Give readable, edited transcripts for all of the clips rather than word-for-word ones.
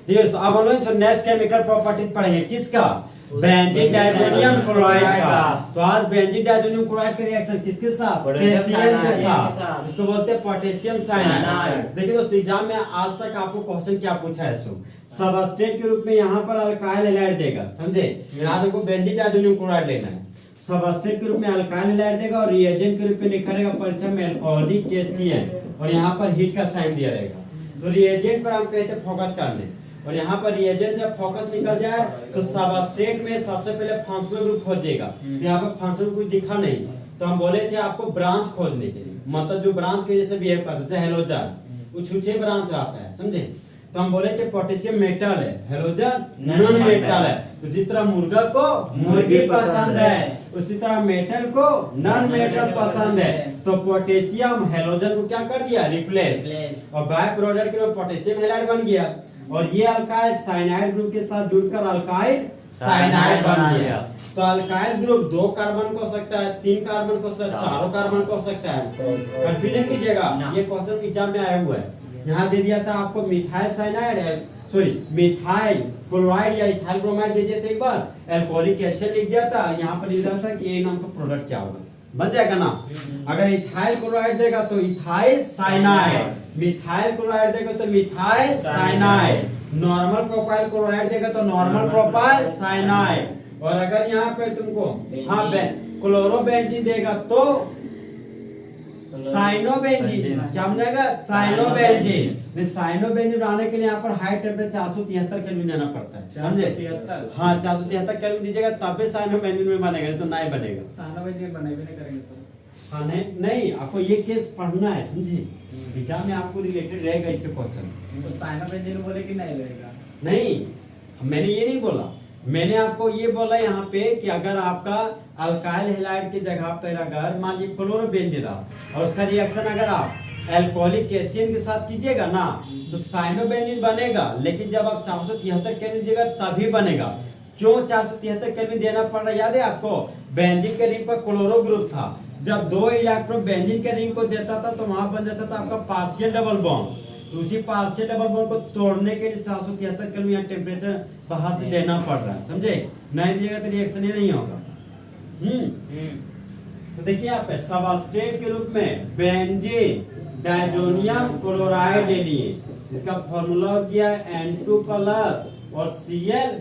ठीक है, अब हम लोग नेक्स्ट केमिकल प्रॉपर्टीज पढ़ेंगे किसका, बेंजीन डाइजोनियम क्लोराइड का। तो आज बेंजीन डाइजोनियम क्लोराइड का रिएक्शन किसके साथ, पोटेशियम के साथ, इसको बोलते हैं पोटेशियम साइनाइड। देखिए दोस्तों एग्जाम में आज तक आपको क्वेश्चन क्या पूछा है, सो सबस्ट्रेट के रूप में यहाँ पर अल्काइल हैलाइड देगा, समझे, यहाँ देखो बेंजीन डाइजोनियम क्लोराइड लेना है, सबस्ट्रेट के रूप में अल्काइल हैलाइड देगा और रिएजेंट के रूप में लिखा रहेगा परीक्षा में अल्कोहलिक KCl और यहाँ पर हीट का साइन दिया रहेगा। तो रिएजेंट पर हम कहते हैं फोकस करने, और यहाँ पर रिएजेंट जब फोकस निकल जाए तो सबस्ट्रेट में सबसे पहले फंक्शनल ग्रुप खोजेगा। तो यहाँ पर फंक्शनल कुछ दिखा नहीं, तो हम बोले थे आपको ब्रांच खोजने के लिए, मतलब जो ब्रांच के जैसे बिहेव करता है, जैसे हेलोजन वो छुछे ब्रांच रहता है, समझे। तो हम बोले थे पोटेशियम मेटल है, हेलोजन नॉन मेटल है। तो जिस तरह मुर्गा को मुर्गी पसंद है उसी तरह मेटल को नॉन मेटल पसंद है। तो पोटेशियम हेलोजन को क्या कर दिया, रिप्लेस, और बाय प्रोडक्ट के पोटेशियम हैलाइड बन गया, और ये अल्काइल साइनाइड ग्रुप के साथ जुड़कर अल्काइल साइनाइड बन गया। तो अल्काइल ग्रुप 2 कार्बन को हो सकता है, 3 कार्बन को हो सकता है, 4 कार्बन को हो सकता है। कंफ्यूजन कीजिएगा, ये क्वेश्चन एग्जाम में आया हुआ है। यहाँ दे दिया था आपको मिथाइल साइनाइड है, सॉरी मिथाइल क्लोराइड या इथाइल ब्रोमाइड दे दिया था एक बार, अल्कोहलिक एसिड लिख दिया था, यहाँ पर लिख दिया था कि ये नाम का प्रोडक्ट क्या होगा, बन जाएगा ना। अगर इथाइल क्लोराइड देगा तो इथाइल साइनाइड, मिथाइल क्लोराइड देगा तो methyl cyanide, normal propyl chloride देगा तो नॉर्मल प्रोपाइल साइनाइड, और अगर यहाँ पे तुमको हाँ क्लोरोबेंजीन देगा तो साइनोबेंजीन, क्या बनेगा, साइनोबेंजीन। साइनोबेंजीन बनाने के लिए यहाँ पर हाई टेम्परेचर 473 केल्विन जाना पड़ता है, समझे। हाँ 473 केल्विन दीजिएगा तब भी साइनोबेंजीन में बनेगा, नहीं तो नहीं बनेगा। साइनोबेंजीन बनाएंगे नहीं करेंगे तो हाँ नहीं आपको ये केस पढ़ना है, समझे, एग्जाम में आपको रिलेटेड रहेगा इससे क्वेश्चन। तो साइनोबेंजीन बोले कि नहीं रहेगा, नहीं मैंने ये नहीं बोला, मैंने आपको ये बोला यहाँ पे कि अगर आपका अल्काइल हैलाइड की जगह पर अगर मान लीजिए क्लोरोबेंजीन रहा और उसका रिएक्शन अगर आप अल्कोहलिक एसिड के साथ कीजिएगा ना तो साइनोबेंजीन बनेगा, लेकिन जब आप 473 केल्विन दीजिएगा तभी बनेगा। क्यों 473 केल्विन देना पड़ रहा है, याद है आपको, बेंजीन के रिंग पर क्लोरो ग्रुप था, जब 2 इलेक्ट्रॉन बेंजीन के रिंग को देता था तो वहां बन जाता था आपका पार्शियल डबल बॉन्ड। तो उसी पार्शियल डबल बॉन्ड को तोड़ने के लिए 473 केल्विन टेम्परेचर बाहर से देना पड़ रहा है, समझे, नहीं दिएगा तो रिएक्शन ही नहीं होगा। तो देखिए यहाँ पे सबस्ट्रेट के रूप में बेंजीन डाइजोनियम क्लोराइड ले लिए, जिसका फॉर्मूला किया N2+ और Cl-।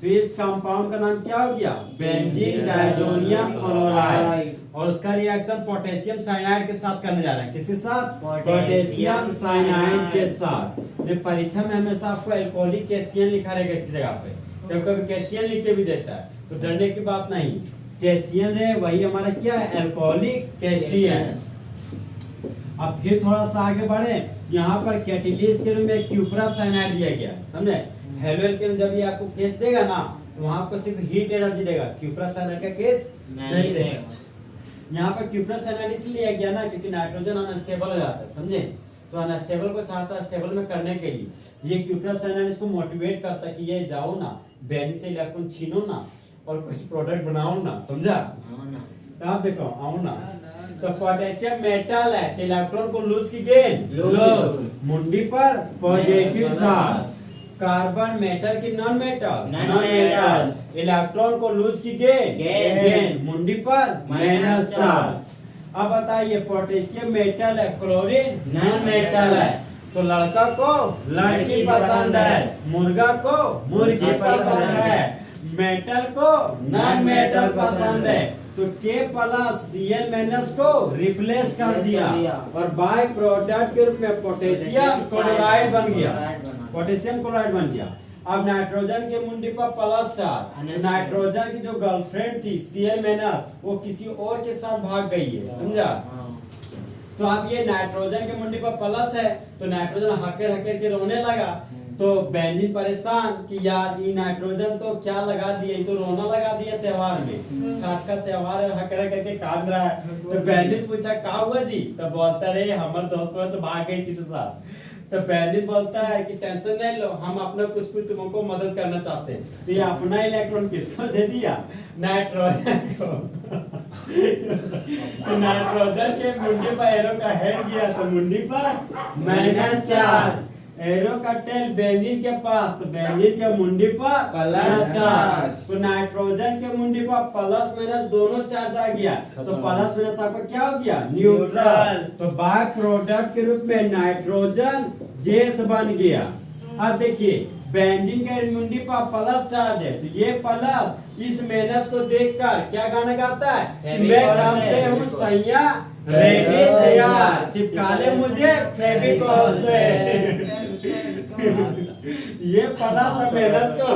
तो इस कंपाउंड का नाम क्या हो गया, बेंजीन डाइजोनियम क्लोराइड, और उसका रिएक्शन पोटेशियम साइनाइड के साथ करने जा रहा है, किसके साथ, पोटेशियम साइनाइड के साथ। ये परीक्षा में हमेशा आपको अल्कोहलिक KCl लिखा रहेगा इसकी जगह पे, कभी KCl लिख के भी देता है, तो डरने की बात नहीं, KCl है वही हमारा क्या है, अल्कोहलिक KCl। अब फिर थोड़ा सा आगे बढ़े, यहाँ पर कैटेलिस्ट के रूप में क्यूपरस साइनाइड दिया गया, समझे। हेलोजन के जब ये आपको केस देगा ना तो वहां पर सिर्फ हीट एनर्जी देगा, क्यूपरस साइनाइड का केस नहीं देगा। यहाँ पर क्यूपरस साइनाइड इसलिए लिया गया ना क्योंकि नाइट्रोजन अनस्टेबल हो जाता है, समझे, तो अनस्टेबल को चाहता है स्टेबल में करने के लिए ये क्यूपरस साइनाइड इसको मोटिवेट करता है कि ये जाओ ना बेंजीन से इलेक्ट्रॉन छीनो ना और कुछ प्रोडक्ट बनाओ ना, समझा। आप देखो आओ ना, तो पोटेशियम मेटल है, इलेक्ट्रॉन को लूज की गेन, लूज, मुंडी पर पॉजिटिव चार्ज, कार्बन मेटल की नॉन मेटल, इलेक्ट्रॉन को लूज की गेन, मुंडी पर माइनस चार्ज। अब बताइए पोटेशियम मेटल है, क्लोरीन नॉन मेटल है, तो लड़का को लड़की पसंद है, मुर्गा को मुर्गी पसंद है, मेटल को नॉन मेटल पसंद है, तो K+Cl- को रिप्लेस कर दिया और बाय प्रोडक्ट के रूप में पोटेशियम क्लोराइड बन गया, पोटेशियम क्लोराइड बन गया। अब नाइट्रोजन के मुंडी पर प्लस चार्ज, नाइट्रोजन की जो गर्लफ्रेंड थी Cl- वो किसी और के साथ भाग गई है, समझा। तो अब ये नाइट्रोजन के मुंडी पर प्लस है तो नाइट्रोजन हकेर हकेर के रोने लगा, तो बेंजीन परेशान कि यार ये नाइट्रोजन तो क्या लगा दिया, तो रोना लगा दिया त्योहार में, छठ का त्योहार है, हकरा करके कांद रहा है। तो बेंजीन पूछा क्या हुआ जी, तो बोलता रहे हमारे दोस्तों से भाग गई किसी साथ। तो बेंजीन बोलता है कि टेंशन नहीं लो, हम अपना कुछ कुछ तुमको मदद करना चाहते हैं। तो ये अपना इलेक्ट्रॉन किसको दे दिया, नाइट्रोजन को। तो नाइट्रोजन के मुंडी पर एरो का हेड गया तो मुंडी पर माइनस चार्ज, एरो का टेल बेंजीन के पास, तो बेंजीन के मुंडी पर प्लस चार्ज। तो नाइट्रोजन के मुंडी पर प्लस माइनस दोनों चार्ज आ गया, तो प्लस माइनस आपका क्या हो गया, न्यूट्रल। तो बाय प्रोडक्ट के रूप में नाइट्रोजन गैस बन गया। अब देखिए बेंजीन के मुंडी पर प्लस चार्ज है, तो ये प्लस इस माइनस को देखकर क्या गाना गाता है, मैं कब से हूँ सैया रेडी तैयार, चिपका ले मुझे फेविकॉल से। ये प्लस और माइनस को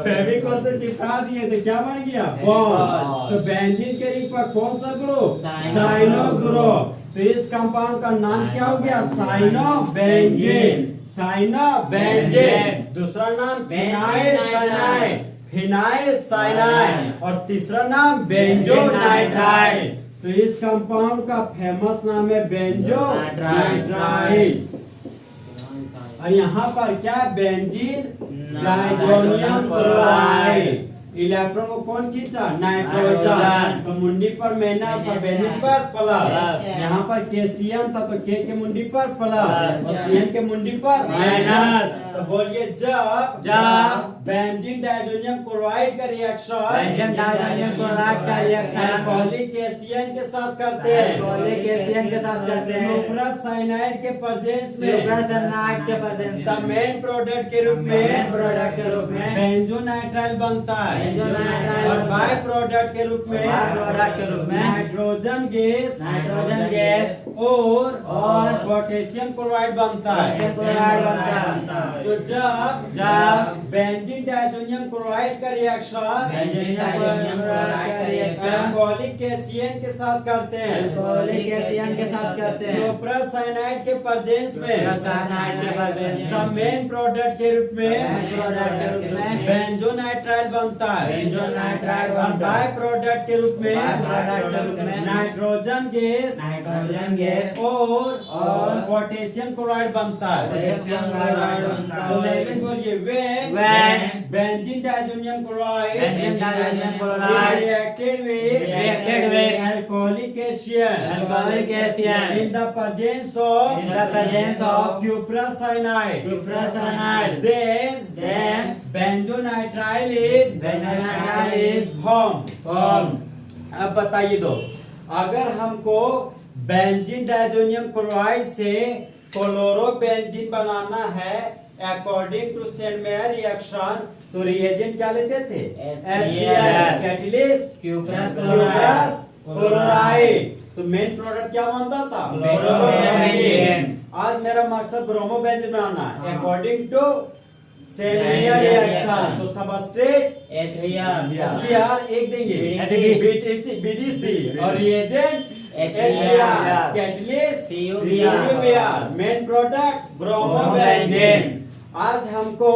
फेविकॉल से चिपका दिए तो क्या बन गया, बॉन्ड। तो बेंजीन के रिंग पर कौन सा ग्रुप, साइनो ग्रुप। तो इस कंपाउंड का नाम क्या हो गया, साइनो बेंजीन, साइनो बेंजीन। दूसरा नाम फिनाइल साइनाइड, फिनाइल साइनाइड। और तीसरा नाम बेंजो नाइट्राइड। तो इस कंपाउंड का फेमस नाम है बेंजो नाइट्राइड। और यहाँ पर क्या, बेंजीन डाइजोनियम क्लोराइड। इलेक्ट्रॉन को कौन खींचा, नाइट्रोजन। तो मुंडी पर माइनस और बेंजीन पर प्लस। यहाँ पर केसीएन था तो के मुंडी पर प्लस और सीएन के मुंडी पर माइनस। तो बोलिए जब बेंजीन डाइजोनियम क्लोराइड का रिएक्शन अल्कोहलिक केसीएन के साथ करते हैं, न्यूट्रल साइनाइड के प्रेजेंस में द मेन प्रोडक्ट के रूप में बेंजोनाइट्राइल बनता है। और बाय प्रोडक्ट के रूप में नाइट्रोजन गैस और पोटेशियम क्लोराइड बनता है। तो जब बेंजीन डाइजोनियम क्लोराइड का रिएक्शन अल्कोहलिक केसीएन के साथ करते हैं, न्यूट्रल साइनाइड के प्रेजेंस में द मेन प्रोडक्ट के रूप में बेंजोनाइट्राइल बनता है। और बाय प्रोडक्ट के रूप में नाइट्रोजन गैस और पोटेशियम क्लोराइड बनता है। तो लेकिन बोलिए when benzene diazonium chloride reacted with alcoholic acid in the presence of cuprous cyanide, then benzonitrile is formed। अब बताइए दो, अगर हमको बेंजीन डाइजोनियम क्लोराइड से क्लोरोबेंजीन बनाना है अकॉर्डिंग टू सेंटमेयर रिएक्शन, तो रिएजेंट क्या लेते थे, HCl, कैटलिस्ट क्यूप्रस क्लोराइड। तो मेन प्रोडक्ट क्या बनता था, क्लोरोबेंजीन। आज मेरा मकसद ब्रोमोबेंजीन बनाना है अकॉर्डिंग टू सेंटमेयर रिएक्शन। तो सबस्ट्रेट HBr एक देंगे BDC और reagent HBr, catalyst CuBr, main product bromobenzene. आज हमको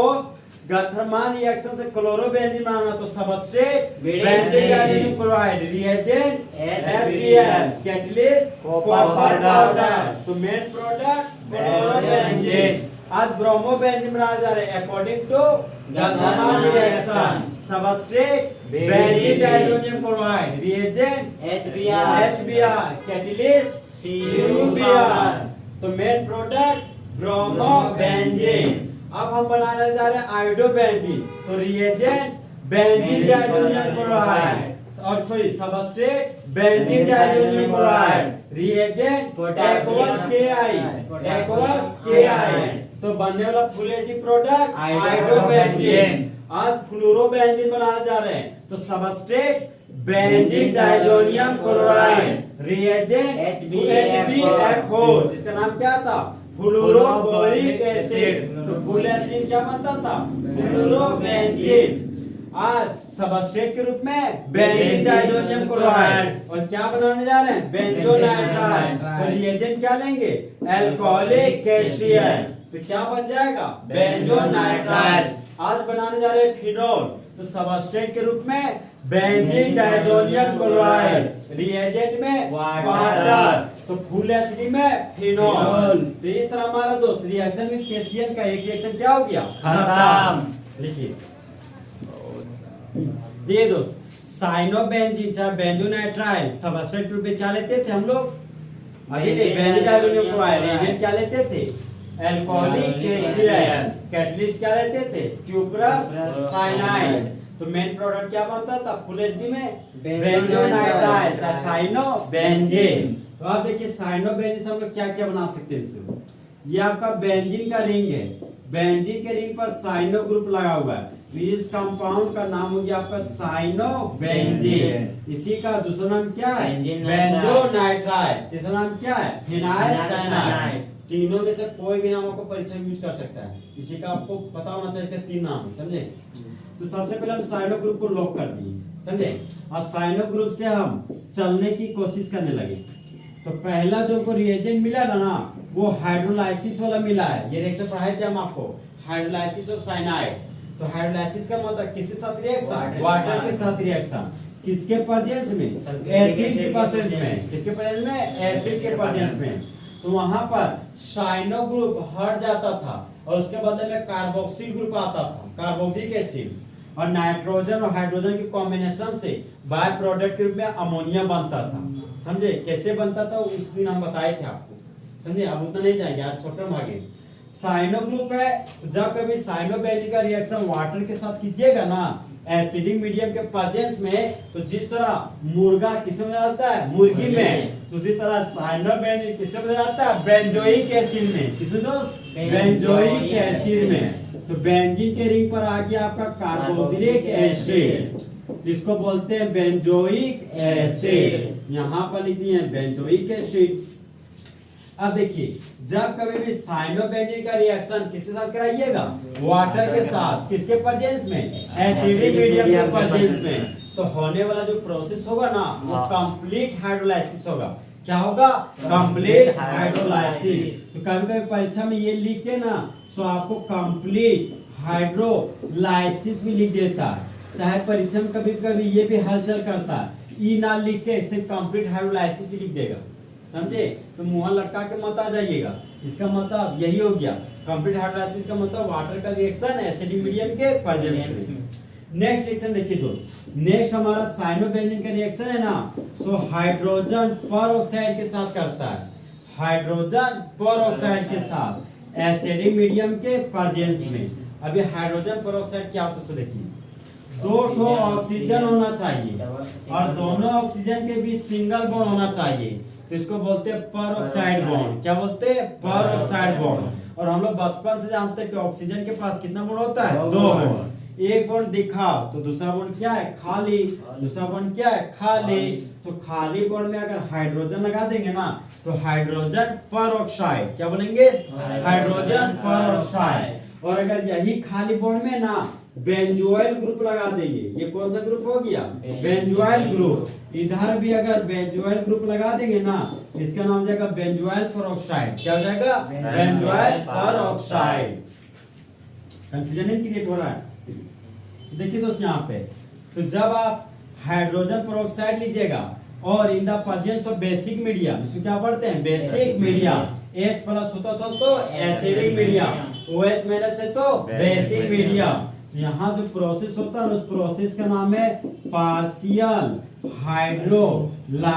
गथरमान रिएक्शन से क्लोरोबेंजीन बनाना, तो substrate benzene diazonium chloride, reagent HCl, catalyst copper powder, तो मेन प्रोडक्ट क्लोरोबेंजीन। आज ब्रोमोबेंजीन बनाने जा रहे हैं according to Gattermann reaction, substrate benzene diazonium chloride, reagent HBr, catalyst CuBr, तो मेन प्रोडक्ट ब्रोमोबेंजीन। अब हम बनाने जा रहे हैं आयोडोबेंजीन, तो रिएजेंट बेंजीन डाइजोनियम क्लोराइड और sorry substrate benzene diazonium chloride, reagent aqueous KI, तो बनने वाला फुल एसिड प्रोडक्ट आयोडोबेंजीन। आज फ्लोरोबेंजीन बनाने जा रहे हैं, तो substrate benzene diazonium chloride, reagent HbF4, जिसका नाम क्या था, फ्लोरोबोरिक एसिड। तो फुल एसिड क्या बनता था, फ्लोरोबेंजीन। आज सबस्ट्रेट के रूप में बेंजीन डाइजोनियम क्लोराइड और क्या बनाने जा रहे हैं, बेंजोनाइट्राइल। तो रिएजेंट क्या लेंगे, अल्कोहलिक एसिड, तो क्या बन जाएगा, बेंजोनाइट्राइल। आज बनाने जा रहे हैं फिनोल, तो सबस्ट्रेट के रूप में बेंजीन डाइजोनियम क्लोराइड, रिएजेंट में वाटर, तो फुल एसिड में फिनोल। तो इस तरह हमारा दोस्त रिएक्शन विद केसीएन का एक रिएक्शन क्या हो गया, खत्म। लिखिए ये दोस्त, साइनोबेंजीन चाहे बेंजोनाइट्राइल सबस्ट्रेट ग्रुप में क्या लेते थे हम लोग, अभी बेंजीन डाइजोनियम क्लोराइड, रिएजेंट क्या लेते थे, अल्कोहलिक KCl। कैटलिस्ट क्या लेते थे? Cuprous cyanide. तो मेन प्रोडक्ट क्या बनता था फुल एचडी में? बेंजोनाइट्राइल या साइनोबेंजीन। तो आप देखिए साइनोबेंजीन से हम लोग क्या क्या बना सकते हैं इससे। ये आपका बेंजीन का रिंग है, बेंजीन के रिंग पर साइनो ग्रुप लगा हुआ है, तो इस कंपाउंड का नाम हो गया आपका साइनोबेंजीन। इसी का दूसरा नाम क्या है? बेंजोनाइट्राइल। तीसरा नाम क्या है? Phenyl cyanide. तीनों में से कोई भी नाम आपको परीक्षा में यूज कर सकता है, इसी का आपको पता होना चाहिए कि तीन नाम है, समझे। तो सबसे पहले हम साइनो ग्रुप को लॉक कर दिए, समझे। अब साइनो ग्रुप से हम चलने की कोशिश करने लगे। तो पहला जो को रिएजेंट मिला ना वो हाइड्रोलाइसिस वाला मिला है। ये रिएक्शन पढ़ाए थे हम आपको, हाइड्रोलाइसिस ऑफ साइनाइड। तो हाइड्रोलाइसिस का मतलब किसके साथ रिएक्शन? वाटर के साथ रिएक्शन। किसके प्रेजेंस में? एसिड के प्रेजेंस में। किसके प्रेजेंस में? एसिड के प्रेजेंस में। तो वहां पर साइनो ग्रुप हट जाता था और उसके बदले में कार्बोक्सिल ग्रुप आता था, कार्बोक्सिलिक एसिड। और नाइट्रोजन और हाइड्रोजन के कॉम्बिनेशन से बाय प्रोडक्ट के रूप में अमोनिया बनता था, समझे। कैसे बनता था उस दिन हम बताए थे आपको, समझे। अब उतना नहीं जाएंगे, आज छोटे भागे। साइनो ग्रुप है, तो जब कभी साइनोबेंजीन का रिएक्शन वाटर के साथ कीजिएगा ना एसिडिक मीडियम के प्रेजेंस में, तो जिस तरह मुर्गा किसमें जाता है? मुर्गी में। तो उसी तरह साइनोबेंजीन किसमें जाता है? बेंजोइक एसिड में। किसमें दोस्त? बेंजोइक एसिड में। तो बेंजीन के रिंग पर आ गया आपका कार्बोक्सिलिक एसिड, जिसको बोलते हैं बेंजोइक एसिड। यहाँ पर लिख दिए बेंजोइक एसिड। अब देखिए जब कभी भी साइनोबेंजीन का रिएक्शन किसके साथ कराइएगा? वाटर के साथ। किसके प्रेजेंस में? एसिडिक मीडियम के प्रेजेंस में। तो होने वाला जो प्रोसेस होगा ना वो कंप्लीट हाइड्रोलाइसिस होगा। क्या होगा? Complete hydrolysis. तो कभी कभी परीक्षा में ये लिख के ना सो आपको कंप्लीट हाइड्रोलाइसिस भी लिख देता है। चाहे परीक्षा में कभी कभी ये भी हलचल करता है, ई ना लिख के सिर्फ कंप्लीट हाइड्रोलाइसिस ही लिख देगा, समझे। तो मुंह लटका के मत आ जाइएगा। इसका मतलब यही हो गया, कंप्लीट हाइड्रोलाइसिस का मतलब वाटर का रिएक्शन एसिडिक मीडियम के प्रेजेंस में। नेक्स्ट रिएक्शन देखिए दोस्त, नेक्स्ट हमारा साइनोबेंजीन का रिएक्शन है ना, सो हाइड्रोजन परऑक्साइड के साथ करता है। हाइड्रोजन परऑक्साइड के साथ एसिडिक मीडियम के प्रेजेंस में। अभी हाइड्रोजन परऑक्साइड क्या होता है देखिए, दो ठो ऑक्सीजन होना चाहिए और दोनों ऑक्सीजन के बीच सिंगल बॉन्ड होना चाहिए, तो इसको बोलते हैं परऑक्साइड बॉन्ड। क्या बोलते हैं? Peroxide bond. और हम लोग बचपन से जानते हैं कि ऑक्सीजन के पास कितना बॉन्ड होता है? दो बॉन्ड। एक बॉन्ड दिखाओ तो दूसरा बॉन्ड क्या है? खाली। दूसरा बॉन्ड क्या है? खाली। तो खाली बॉन्ड में अगर हाइड्रोजन लगा देंगे ना तो हाइड्रोजन परऑक्साइड। क्या बोलेंगे? Hydrogen peroxide. और अगर यही खाली बॉन्ड में ना बेंजोइल ग्रुप लगा देंगे, ये कौन सा ग्रुप हो गया? Benzoyl group. इधर भी अगर बेंजोइल ग्रुप लगा देंगे ना इसका नाम हो जाएगा बेंजोइल परऑक्साइड। क्या हो जाएगा? Benzoyl peroxide. कंफ्यूजन नहीं क्रिएट हो रहा है? देखिए दोस्त यहाँ पे, तो जब आप हाइड्रोजन परऑक्साइड लीजिएगा और in the presence of basic medium, इसको क्या पढ़ते हैं? Basic medium. H प्लस होता था तो एसिडिक मीडियम, OH माइनस है तो बेसिक मीडियम। यहाँ जो प्रोसेस होता है उस प्रोसेस का नाम है पार्शियल हाइड्रोलाइसिस।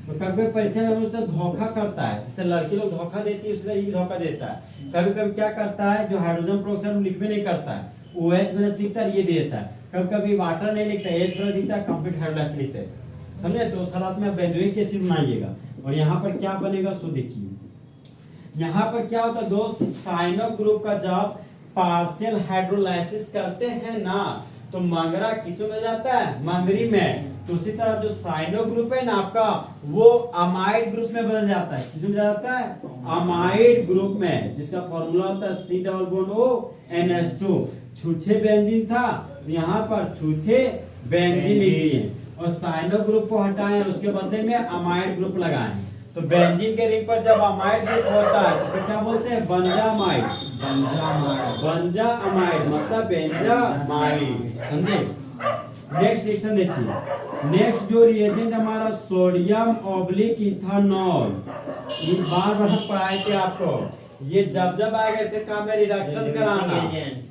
तो कभी परीक्षा में हमसे धोखा करता है, जिस तरह लड़की लोग धोखा देती है उस तरह ये भी धोखा देता है। कभी कभी क्या करता है, जो हाइड्रोजन परऑक्साइड लिख भी नहीं करता है, OH माइनस लिखता है, ये दे देता है। कभी कभी वाटर नहीं लिखता है, H प्लस लिखता है, कंप्लीट हाइड्रोलाइसिस लिखता है, समझे। तो उस हालत में बेंजोइक एसिड बनाइएगा। और यहाँ पर क्या बनेगा सो देखिए, यहाँ पर क्या होता है दोस्त, साइनो ग्रुप का जब पार्शियल हाइड्रोलाइसिस करते हैं ना तो मंगरा किस में जाता है? मंगरी में। तो उसी तरह जो साइनो ग्रुप है ना आपका वो अमाइड ग्रुप में बदल जाता है। किस में जाता है? अमाइड ग्रुप में, जिसका फॉर्मूला होता है C+O छूछे बेंजीन था, यहाँ पर छूछे बेंजीन लिख दिए और साइनो ग्रुप को हटाएं और उसके बदले में अमाइड ग्रुप लगाएं। तो बेंजीन के रिंग पर जब अमाइड ग्रुप होता है तो उसे क्या बोलते हैं? बेंजामाइड। बेंजामाइड मतलब बेंजामाइड, समझे। नेक्स्ट सेक्शन देखिए, नेक्स्ट जो रिएजेंट हमारा सोडियम ऑब्लिक इथेनॉल, ये बार बार पढ़ाए थे आपको। ये जब आएगा इसके काम है रिडक्शन कराना।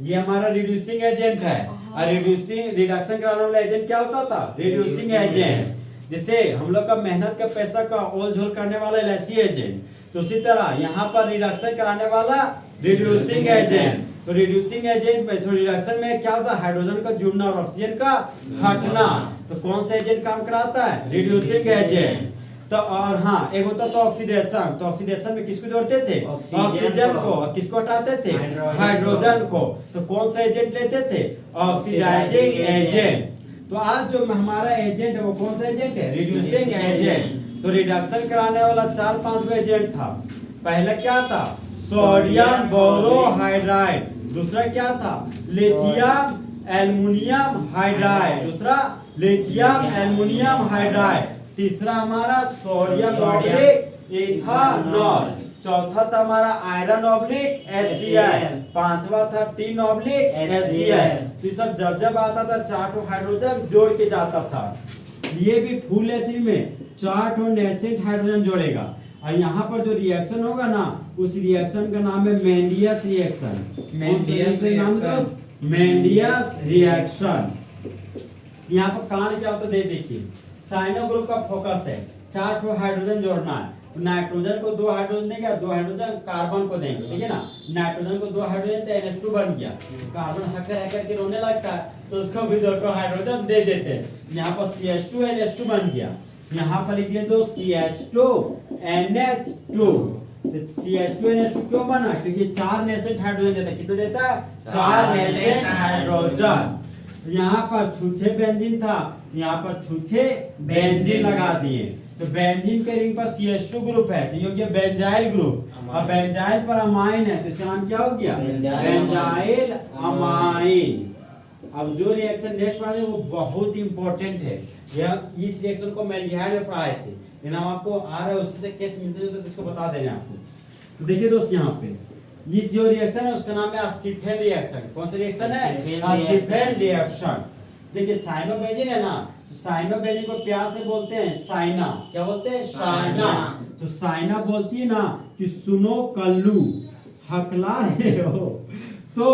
ये हमारा रिड्यूसिंग एजेंट है और रिडक्शन कराने वाला एजेंट क्या होता था? Reducing agent. जिसे हम लोग का मेहनत का पैसा का ओल झोल करने वाला एलएसी एजेंट। तो तो उसी तरह यहाँ पर रिडक्शन कराने वाला रिड्यूसिंग एजेंट। तो रिड्यूसिंग एजेंट में रिडक्शन में क्या होता है, हाइड्रोजन का जुड़ना और ऑक्सीजन का हटना। तो कौन सा एजेंट काम कराता है, रिड्यूसिंग एजेंट। तो और हाँ, एक होता तो ऑक्सीडेशन। तो ऑक्सीडेशन में किसको जोड़ते थे, ऑक्सीजन को, और किसको हटाते थे, हाइड्रोजन को। तो कौन सा एजेंट लेते थे, ऑक्सीडाइजिंग एजेंट। तो आज जो हमारा एजेंट है वो कौन सा एजेंट है, रिड्यूसिंग एजेंट। तो रिडक्शन कराने वाला 4-5 एजेंट था। पहला क्या था, सोडियम बोरोहाइड्राइड। दूसरा क्या था, लिथियम एल्युमिनियम हाइड्राइड। दूसरा लिथियम एल्युमिनियम हाइड्राइड। तीसरा हमारा सोडियम ऑब्लिक इथानॉल। चौथा था हमारा आयरन ऑब्लिक HCl। पांचवा था टिन ऑब्लिक HCl। तो सब जब आता था 4 हाइड्रोजन जोड़ के जाता था। ये भी फुल एचिड में 4 नेसेंट हाइड्रोजन जोड़ेगा। और यहाँ पर जो रिएक्शन होगा ना, उस रिएक्शन का नाम है मेंडियस रिएक्शन। मेंडियस रिएक्शन। यहाँ पर कारण क्या होता है देखिए, साइनो ग्रुप का फोकस है 4 हाइड्रोजन जोड़ना है। तो नाइट्रोजन को 2 हाइड्रोजन देंगे, 2 हाइड्रोजन कार्बन को देंगे, ठीक है ना। नाइट्रोजन को 2 हाइड्रोजन तो NH2 बन गया। कार्बन हकर के रोने लगता है, तो उसको भी 2 हाइड्रोजन दे देते हैं। यहाँ पर CH2 NH2 बन गया। यहाँ पर लिखिए दो CH2 NH2। तो CH2 NH2 क्यों बना, क्योंकि 4 नेसेंट हाइड्रोजन देता है। कितना देता है, 4 नेसेंट हाइड्रोजन। यहाँ पर छूछे बेंजीन था, यहाँ पर छूछे बेंजीन लगा दिए। तो बेंजीन के रिंग पर CH2 ग्रुप है, तो ये हो गया बेंजाइल ग्रुप। और बेंजाइल पर अमाइन है, तो इसका नाम क्या हो गया, बेंजाइल अमाइन। अब जो रिएक्शन नेक्स्ट पढ़ा वो बहुत इंपॉर्टेंट है। यह इस रिएक्शन को मेल्डिहाइड में पढ़ाए थे, लेकिन हम आपको आ रहा है उससे केस मिलते जुलते तो इसको बता देंगे आपको। तो देखिए दोस्त, यहाँ पे इस जो रिएक्शन है उसका नाम है स्टीफेन रिएक्शन। कौन सा रिएक्शन है, स्टीफेन रिएक्शन। देखिए साइनोबेंजीन है ना, तो साइनोबेंजीन को प्यार से बोलते हैं साइना। क्या बोलते हैं, साइना। तो साइना बोलती है ना कि सुनो कल्लू, हकला रहे हो तो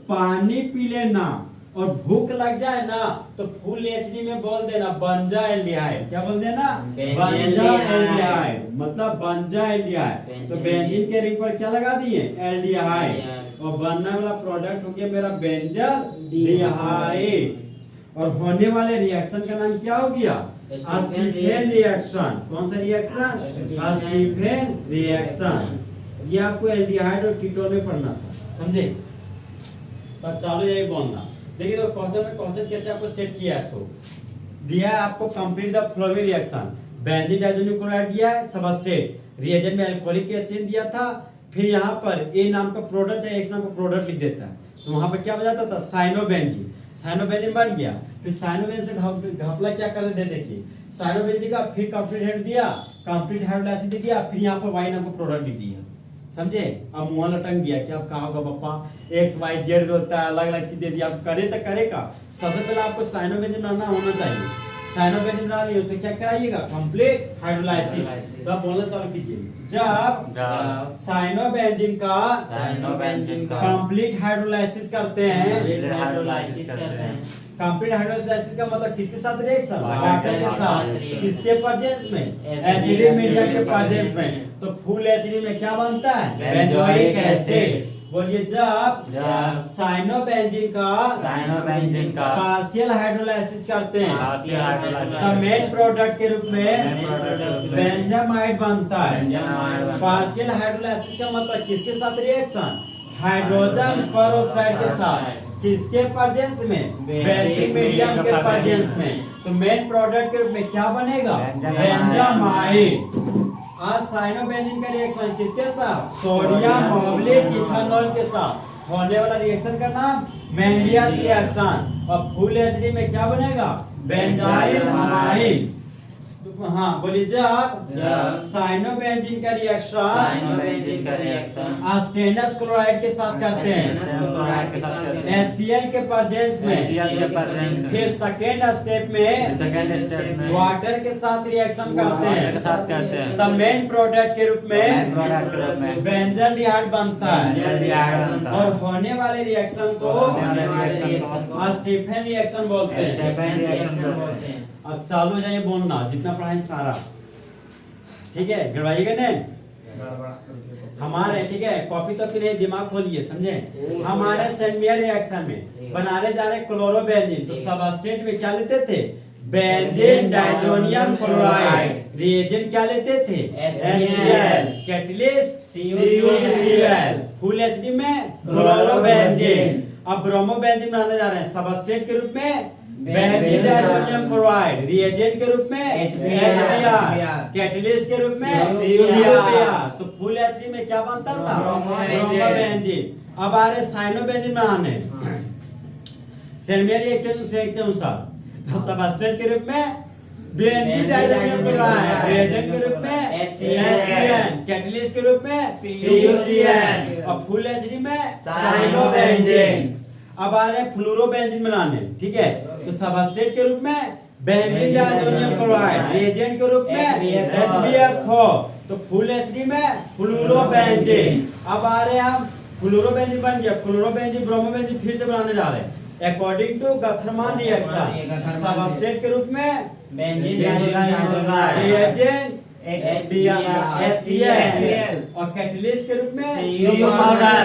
पानी पी लेना, और भूख लग जाए ना तो फुल एचडी में बोल देना बंजा एल्डिहाइड। क्या बोल देना, बंजा एल्डिहाइड, मतलब बंजा एल्डिहाइड। तो बेंजीन के रिंग पर क्या लगा दिए, एल्डिहाइड, और बनने वाला प्रोडक्ट हो गया मेरा बेंजाल्डिहाइड। और होने वाले रिएक्शन का नाम क्या हो गया, स्टीफेन रिएक्शन। कौन सा रिएक्शन, स्टीफेन रिएक्शन। ये आपको एल्डिहाइड और कीटोन में पढ़ना था, समझे। तब चालू यही बोलना। देखिए तो कॉन्सेप्ट कैसे आपको सेट किया है। सो दिया है आपको complete the following reaction. Benzene diazonium chloride दिया है, सबस्ट्रेट, रिएजेंट में अल्कोहलिक एसिड दिया था। फिर यहाँ पर ए नाम का प्रोडक्ट है, एक्स नाम का प्रोडक्ट लिख देता है। तो वहां पर क्या बजाता था, साइनोबेंजीन। साइनोबेंजीन बन गया। फिर साइनोबेंजीन से घपला क्या कर देते, देखिए साइनोबेंजीन का फिर कंप्लीट हाइड्रोजन दिया, कंप्लीट हाइड्रोजन एसिड दिया, फिर यहाँ पर वाई नाम का प्रोडक्ट लिख दिया, समझे। अब मुंह लटक गया कि अब कहा होगा पापा XYZ होता है, अलग अलग चीज दे दिया, अब करे तो करेगा। सबसे पहले आपको साइनोबेंजीन बनाना होना चाहिए। साइनोबेंजीन बना दिए, उसे क्या कराइएगा, कंप्लीट हाइड्रोलाइसिस। तो आप बोलना चालू कीजिए, जब साइनोबेंजीन का कंप्लीट हाइड्रोलाइसिस करते हैं। कंप्लीट हाइड्रोलाइसिस का मतलब किसके साथ रिएक्शन, वाटर के साथ, किसके प्रेजेंस में, एसिडिक मीडियम के प्रेजेंस में। तो फुल एचडी में क्या बनता है, बेंजोइक एसिड। बोलिए, जब साइनोबेंजीन का पार्शियल हाइड्रोलाइसिस करते हैं तो मेन प्रोडक्ट के रूप में बेंजामाइड बनता है। पार्शियल हाइड्रोलाइसिस का मतलब किसके साथ रिएक्शन, हाइड्रोजन पेरोक्साइड के साथ, किसके प्रेजेंस में, बेसिक मीडियम के प्रेजेंस में। तो मेन प्रोडक्ट के रूप में क्या बनेगा, बेंजामाइड। आज साइनोबेंजीन का रिएक्शन किसके साथ, सोडियम ऑब्लिक इथानॉल के साथ होने वाला रिएक्शन का नाम मेंडियस रिएक्शन। और फुल एचडी में क्या बनेगा, बेंजाइल अमाइड। हाँ बोलिए, जब साइनोबेंजीन का रिएक्शन स्टेनस क्लोराइड के साथ करते हैं HCl के प्रेजेंस में, फिर सेकेंड स्टेप में वाटर के साथ रिएक्शन करते हैं, तब मेन प्रोडक्ट के रूप में बेंजाल्डिहाइड बनता है। और होने वाले रिएक्शन को स्टीफेन रिएक्शन बोलते हैं। अब चालू जाइए बोलना, जितना पढ़ाएं सारा, ठीक है, गड़वाइएगा नहीं। हमारे ठीक है, कॉपी तो फिर दिमाग खोलिए, समझे। हमारे सेंडमियर रिएक्शन में बनाने जा रहे क्लोरोबेंजीन, तो सबस्ट्रेट में क्या लेते थे, बेंजीन डाइजोनियम क्लोराइड। रिएजेंट क्या लेते थे, HCl। Catalyst CuCl। Full HD में क्लोरोबेंजीन। अब ब्रोमोबेंजीन बनाने जा रहे हैं सबस्ट्रेट के रूप में बेंजीन डाइजोनियम क्लोराइड, रिएजेंट के रूप में HBr, कैटलिस्ट के रूप में CuPr। तो फुल एचडी में क्या बनता था, ब्रोमोबेंजीन। अब आ रहे साइनोबेंजीन बनाने सेंडमियर रिएक्शन के अनुसार, तो सबस्ट्रेट के रूप में बेंजीन डाइजोनियम क्लोराइड, रिएजेंट के रूप में HCl, कैटलिस्ट के रूप में CuCl और फुल एचडी में साइनोबेंजीन। अब आ रहे फ्लोरोबेंजीन बनाने, ठीक है। तो सबस्ट्रेट के रूप में बेंजीन डाइजोनियम क्लोराइड, रिएजेंट के रूप में HBr4, तो फुल एचडी में फ्लोरोबेंजीन। अब आ रहे हम फ्लोरोबेंजीन बन गया, फ्लोरोबेंजीन ब्रोमोबेंजीन फिर से बनाने जा रहे हैं according to Gattermann reaction. Substrate के रूप में benzene diazonium chloride, reagent HCl और कैटलिस्ट के रूप में CU पाउडर,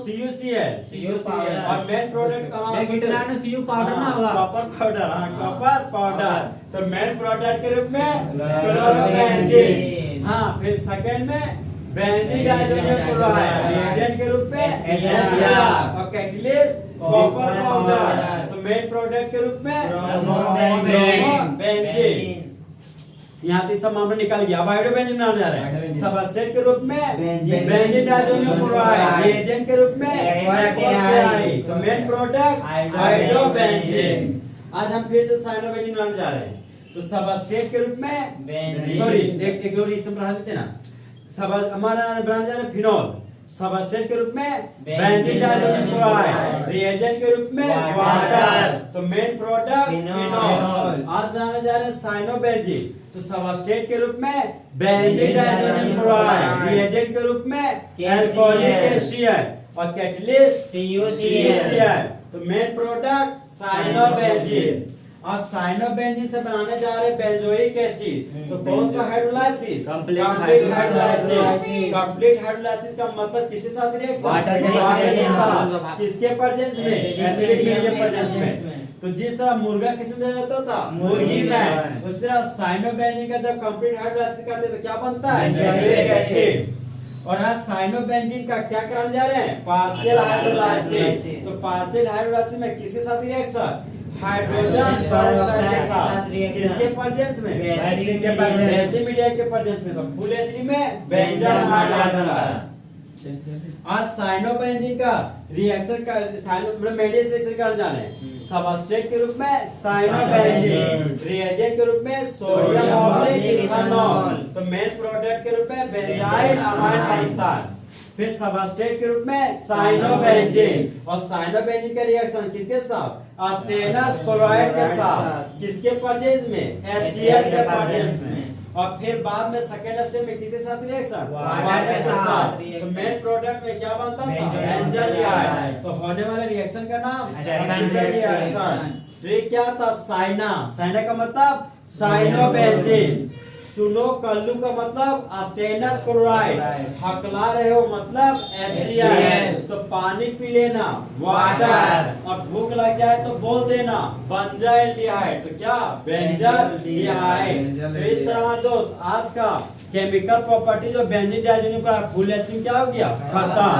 CuCl और मेन प्रोडक्ट कहाँ, सीयू पाउडर ना होगा, कॉपर पाउडर। हाँ, कॉपर पाउडर। तो मेन प्रोडक्ट के रूप में क्लोरोबेंजीन। हाँ, फिर सेकंड में बेंजीन डाइजोनियम क्लोराइड, रिएजेंट के रूप में HBr और कैटलिस्ट कॉपर पाउडर। तो मेन प्रोडक्ट के रूप में ब्रोमोबेंजीन। यहाँ तो सब मामला निकल गया। अब हाइड्रोबेंजीन बनाने जा रहे हैं सबस्ट्रेट के रूप में बेंजीन डाइजोनियम क्लोराइड, रिएजेंट के रूप में एक्वास। तो मेन प्रोडक्ट हाइड्रोबेंजीन। आज हम फिर से साइनोबेंजीन बनाने जा रहे हैं। तो सबस्ट्रेट के रूप में सॉरी एक रिएक्शन बढ़ा देते ना, सब हमारा बनाने जा रहे हैं फिनॉल। सबस्ट्रेट के रूप में बेंजीन डाइजोनियम क्लोराइड, रिएजेंट के रूप में वाटर। तो मेन प्रोडक्ट फिनॉल। आज बनाने जा रहे हैं साइनोबेंजीन। तो सबस्ट्रेट के रूप में बेंजीन डाइजोनियम क्लोराइड, रिएजेंट के रूप में अल्कोहलिक एसिड और कैटलिस्ट CuCl। तो मेन प्रोडक्ट साइनोबेंजीन। और साइनोबेंजीन से बनाने जा रहे बेंजोइक एसिड। तो कौन सा hydrolysis, complete hydrolysis. Complete hydrolysis का मतलब किसके साथ रिएक्शन, वाटर के साथ। किसके प्रेजेंस में, एसिडिक मीडियम प्रेजेंस में। तो जिस तरह मुर्गा किसमें दिया जाता था, मुर्गी में, उस तरह साइनोबेंजीन का जब कंप्लीट हाइड्रोलाइसिस करते तो क्या बनता है, बेंजोइक एसिड। और आज साइनोबेंजीन का क्या करने जा रहे हैं, पार्शियल हाइड्रोलाइसिस। तो पार्शियल हाइड्रोलाइसिस में किसके साथ रिएक्शन, हाइड्रोजन पेरोक्साइड के साथ। किसके प्रेजेंस में, बेंजीन मीडियम के प्रेजेंस में। तो फुल एचडी में बेंजन हाइड्राइड। आज साइनोबेंजीन का रिएक्शन का मेडिस रिएक्शन करने जा रहे हैं सबस्ट्रेट के रूप में साइनोबेंजीन, रिएजेंट के रूप में सोडियम ऑक्साइड इथेनॉल। तो मेन प्रोडक्ट के रूप में बेंजाइल अमाइड बनता है। फिर सबस्ट्रेट के रूप में साइनोबेंजीन। और साइनोबेंजीन का रिएक्शन किसके साथ, अस्टेनस क्लोराइड के साथ। किसके प्रेजेंस में, HCl के प्रेजेंस में। और फिर बाद में सेकेंड स्टेप में किसके साथ रिएक्शन, वाटर के साथ। तो मेन प्रोडक्ट में क्या बनता था, बेंजोइक। तो होने वाले रिएक्शन का नाम सेकेंडरी रिएक्शन। ट्रिक क्या था, साइना। साइना का मतलब साइनोबेंजीन। सुनो कल्लू का मतलब अस्टेनस क्लोराइड। हकला रहे हो मतलब HCl। तो पानी पी लेना, वाटर। और भूख लग जाए तो बोल देना बेंजाइलडिहाइड। तो क्या, बेंजाइलडिहाइड। तो इस तरह दोस्त आज का केमिकल प्रॉपर्टी जो बेंजीन डाइजोनियम का फुल एचडी क्या हो गया, खत्म।